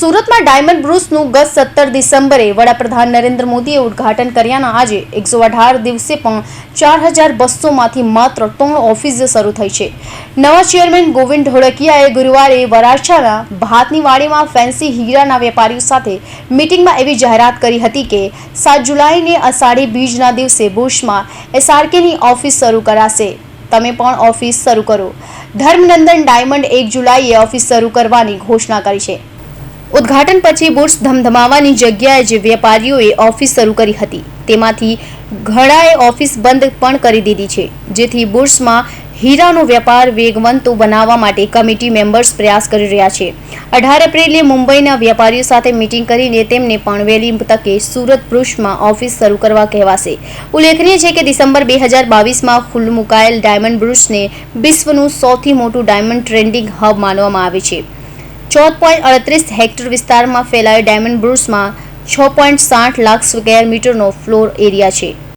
સુરતમાં ડાયમંડ બ્રુસનું ગત 17 ડિસેમ્બરે વડાપ્રધાન નરેન્દ્ર મોદીએ ઉદ્ઘાટન કર્યાના આજે 118 દિવસે પણ 4200માંથી માત્ર 3 ઓફિસ શરૂ થઈ છે। નવા ચેરમેન ગોવિંદ ઢોળકિયાએ ગુરુવારે વરાછાના ભાતની વાડીમાં ફેન્સી હીરાના વેપારીઓ સાથે મીટિંગમાં એવી જાહેરાત કરી હતી કે 7 જુલાઈને અષાઢી બીજના દિવસે ભુજમાં એસઆરકેની ઓફિસ શરૂ કરાશે। તમે પણ ઓફિસ શરૂ કરો। ધર્મનંદન ડાયમંડ 1 જુલાઈએ ઓફિસ શરૂ કરવાની ઘોષણા કરી છે। ઉદ્ઘાટન પછી બુર્સ ધમધમાવાની જગ્યાએ જે વેપારીઓએ ઓફિસ શરૂ કરી હતી તેમાંથી ઘણાએ ઓફિસ બંધ પણ કરી દીધી છે, જેથી બુર્સમાં હીરાનો વેપાર વેગવંતો બનાવવા માટે કમિટી મેમ્બર્સ પ્રયાસ કરી રહ્યા છે। 18 એપ્રિલે મુંબઈના વેપારીઓ સાથે મીટિંગ કરીને તેમને પણ વહેલી તકે સુરત બુર્સમાં ઓફિસ શરૂ કરવા કહેવાશે। ઉલ્લેખનીય છે કે ડિસેમ્બર 2022માં ખુલ્લું મુકાયેલ ડાયમંડ બુર્સને વિશ્વનું સૌથી મોટું ડાયમંડ ટ્રેડિંગ હબ માનવામાં આવે છે। 14.38 હેક્ટર વિસ્તારમાં ફેલાયેલ ડાયમંડ બુર્સમાં 6.60 લાખ સ્ક્વેર મીટરનો ફ્લોર એરિયા છે।